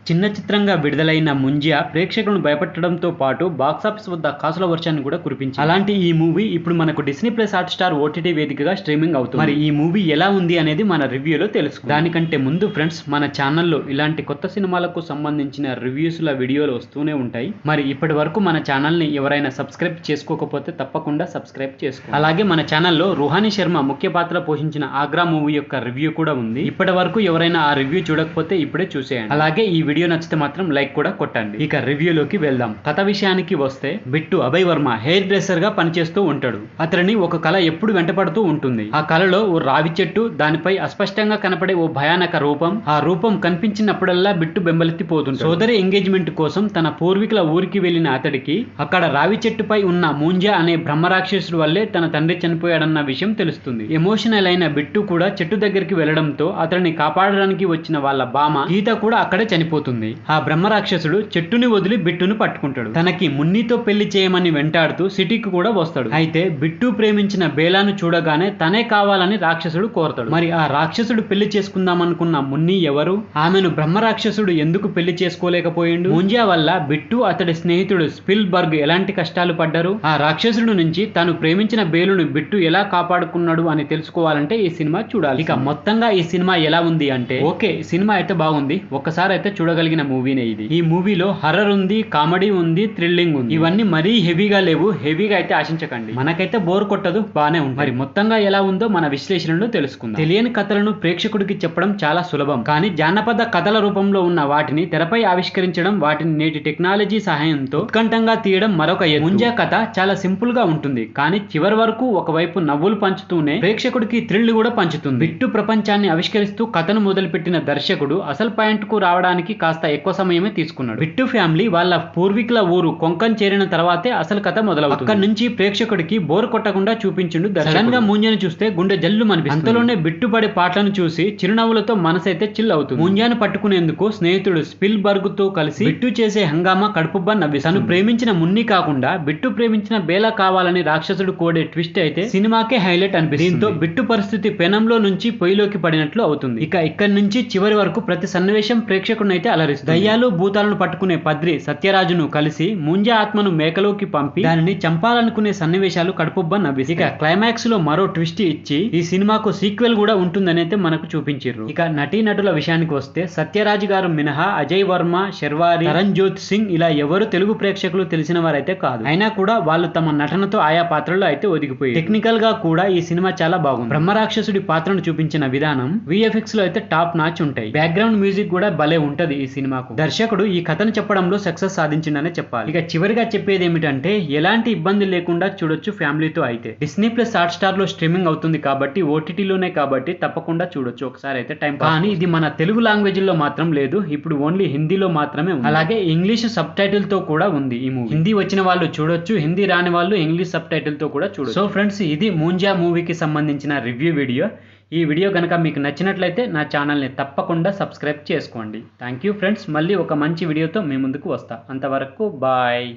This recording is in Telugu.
చిన్న చిత్రంగా విడుదలైన ముంజియా ప్రేక్షకులను భయపెట్టడంతో పాటు బాక్సాఫీస్ వద్ద కాసుల వర్షాన్ని కూడా కురిపించింది. అలాంటి ఈ మూవీ ఇప్పుడు మనకు Disney plus hot star OTT వేదికగా స్ట్రీమింగ్ అవుతుంది. మరి ఈ మూవీ ఎలా ఉంది అనేది మన రివ్యూలో తెలుసుకుందాం. దానికంటే ముందు ఫ్రెండ్స్, మన ఛానల్లో ఇలాంటి కొత్త సినిమాలకు సంబంధించిన రివ్యూస్ల వీడియోలు వస్తూనే ఉంటాయి. మరి ఇప్పటి వరకు మన ఛానల్ని ఎవరైనా సబ్స్క్రైబ్ చేసుకోకపోతే తప్పకుండా సబ్స్క్రైబ్ చేసుకోండి. అలాగే మన ఛానల్లో రుహానీ శర్మ ముఖ్య పాత్ర పోషించిన ఆగ్రా మూవీ యొక్క రివ్యూ కూడా ఉంది. ఇప్పటి వరకు ఎవరైనా ఆ రివ్యూ చూడకపోతే ఇప్పుడే చూసేయండి. అలాగే ఈ వీడియో నచ్చితే మాత్రం లైక్ కూడా కొట్టండి. ఇక రివ్యూలోకి వెళ్దాం. కథ విషయానికి వస్తే, బిట్టు అభయ్ వర్మ హెయిర్ డ్రెస్సర్ గా పనిచేస్తూ ఉంటాడు. అతనిని ఒక కళ ఎప్పుడు వెంటపడుతూ ఉంటుంది. ఆ కళలో ఓ రావి చెట్టు, దానిపై అస్పష్టంగా కనపడే ఓ భయానక రూపం. ఆ రూపం కనిపించినప్పుడల్లా బిట్టు బెంబలెత్తిపోతుంటాడు. సోదరి ఎంగేజ్మెంట్ కోసం తన పూర్వీకుల ఊరికి వెళ్లిన అతడికి అక్కడ రావి చెట్టుపై ఉన్న మూంజా అనే బ్రహ్మరాక్షసుడు వల్లే తన తండ్రి చనిపోయాడన్న విషయం తెలుస్తుంది. ఎమోషనల్ అయిన బిట్టు కూడా చెట్టు దగ్గరికి వెళ్లడంతో అతడిని కాపాడడానికి వచ్చిన వాళ్ళ బామ గీత కూడా అక్కడే చనిపోతుంది. ఆ బ్రహ్మరాక్షసుడు చెట్టుని వదిలి బిట్టును పట్టుకుంటాడు. తనకి మున్నితో పెళ్లి చేయమని వెంటాడుతూ సిటీకి కూడా వస్తాడు. అయితే బిట్టు ప్రేమించిన బేలాను చూడగానే తనే కావాలని రాక్షసుడు కోరతాడు. మరి ఆ రాక్షసుడు పెళ్లి చేసుకుందామనుకున్న మున్ని ఎవరు? ఆమెను బ్రహ్మరాక్షసుడు ఎందుకు పెళ్లి చేసుకోలేకపోయిండు? ముంజా వల్ల బిట్టు, అతడి స్నేహితుడు స్పిల్ బర్గ్ ఎలాంటి కష్టాలు పడ్డారు? ఆ రాక్షసుడు నుంచి తను ప్రేమించిన బేలును బిట్టు ఎలా కాపాడుకున్నాడు అని తెలుసుకోవాలంటే ఈ సినిమా చూడాలి. ఇక మొత్తంగా ఈ సినిమా ఎలా ఉంది అంటే, ఓకే, సినిమా అయితే బాగుంది, ఒక్కసారి అయితే చూడగలిగిన మూవీనే ఇది. ఈ మూవీలో హర్రర్ ఉంది, కామెడీ ఉంది, థ్రిల్లింగ్ ఉంది. ఇవన్నీ మరీ హెవీగా లేవు. హెవీగా అయితే ఆశించకండి. మనకైతే బోర్ కొట్టదు, బానే ఉంది. మరి మొత్తంగా ఎలా ఉందో మన విశ్లేషణలో తెలుసుకుందాం. తెలియని కథలను ప్రేక్షకుడికి చెప్పడం చాలా సులభం, కానీ జానపద కథల రూపంలో ఉన్న వాటిని తెరపై ఆవిష్కరించడం, వాటిని నేటి టెక్నాలజీ సహాయంతో ఉత్కంఠంగా తీయడం మరొక ఎత్తు. ముంజా కథ చాలా సింపుల్ గా ఉంటుంది, కానీ చివరి వరకు ఒకవైపు నవ్వులు పంచుతూనే ప్రేక్షకుడికి థ్రిల్ కూడా పంచుతుంది. బిట్టు ప్రపంచాన్ని ఆవిష్కరిస్తూ కథను మొదలుపెట్టిన దర్శకుడు అసలు పాయింట్ కు రావడానికి కాస్త ఎక్కువ సమయమే తీసుకున్నాడు. బిట్టు ఫ్యామిలీ వాళ్ళ పూర్వీకుల ఊరు కొంకన్ చేరిన తర్వాతే అసలు కథ మొదలవుతుంది. అక్కడి నుంచి ప్రేక్షకుడికి బోర్ కొట్టకుండా చూపించిండు. సడన్ గా ముంజాను చూస్తే గుండె జల్లు అనిపిస్తుంది. అంతలోనే బిట్టు పడే పాటలను చూసి చిరునవ్వులతో మనసైతే చిల్ అవుతుంది. ముంజాను పట్టుకునేందుకు స్నేహితుడు స్పిల్ బర్గ్ తో కలిసి బిట్టు చేసే హంగామా కడుపుబ్బా నవ్విస్తుంది. తను ప్రేమించిన మున్ని కాకుండా బిట్టు ప్రేమించిన బేలా కావాలని రాక్షసుడు కోడే ట్విస్ట్ అయితే సినిమాకే హైలైట్ అనిపిస్తుంది. దీంతో బిట్టు పరిస్థితి పెనంలో నుంచి పొయ్యిలోకి పడినట్లు అవుతుంది. ఇక ఇక్కడి నుంచి చివరి వరకు ప్రతి సన్నివేశం ప్రేక్షకుడిని అయితే అలరిస్తుంది. దయ్యాలు భూతాలను పట్టుకునే పద్రి సత్యరాజును కలిసి ముంజా ఆత్మను మేకలోకి పంపి దానిని చంపాలనుకునే సన్నివేశాలు కడుపుబ్బా నవ్విస్తాయి. ఇక క్లైమాక్స్ లో మరో ట్విస్ట్ ఇచ్చి ఈ సినిమాకు సీక్వెల్ కూడా ఉంటుందని అయితే మనకు చూపించారు. ఇక నటీనటుల విషయానికి వస్తే, సత్యరాజ్ గారు మినహా అజయ్ వర్మ, శర్వారి, తరణ్జోత్ సింగ్ ఇలా ఎవరు తెలుగు ప్రేక్షకులు తెలిసిన వారైతే కాదు. అయినా కూడా వాళ్ళు తమ నటనతో ఆయా పాత్రల్లో అయితే ఒదిగిపోయి. టెక్నికల్ గా కూడా ఈ సినిమా చాలా బాగుంది. బ్రహ్మరాక్షసుడి పాత్రను చూపించిన విధానం, విఎఫ్ఎక్స్ లో అయితే టాప్ నాచ్ ఉంటాయి. బ్యాక్గ్రౌండ్ మ్యూజిక్ కూడా భలే ఉంటది ఈ సినిమాకు. దర్శకుడు ఈ కథను చెప్పడంలో సక్సెస్ సాధించిందనే చెప్పాలి. ఇక చివరిగా చెప్పేది ఏమిటంటే, ఎలాంటి ఇబ్బంది లేకుండా చూడొచ్చు ఫ్యామిలీతో అయితే. డిస్నీ ప్లస్ హాట్ స్టార్ లో స్ట్రీమింగ్ అవుతుంది కాబట్టి, ఓటీటీలోనే కాబట్టి తప్పకుండా చూడొచ్చు ఒకసారి అయితే టైం. కానీ ఇది మన తెలుగు లాంగ్వేజ్ లో మాత్రం లేదు, ఇప్పుడు ఓన్లీ హిందీలో మాత్రమే ఉంది. అలాగే ఇంగ్లీష్ సబ్ టైటిల్ తో కూడా ఉంది ఈ మూవీ. హిందీ వచ్చిన వాళ్ళు చూడొచ్చు, హిందీ రాని వాళ్ళు ఇంగ్లీష్ సబ్ టైటిల్ తో కూడా చూడొచ్చు. సో ఫ్రెండ్స్, ఇది ముంజా మూవీకి సంబంధించిన రివ్యూ వీడియో. ఈ వీడియో కనుక మీకు నచ్చినట్లయితే నా ఛానల్ని తప్పకుండా సబ్స్క్రైబ్ చేసుకోండి. Thank you friends. మళ్ళీ ఒక మంచి వీడియోతో మీ ముందుకు వస్తా. అంతవరకు బాయ్.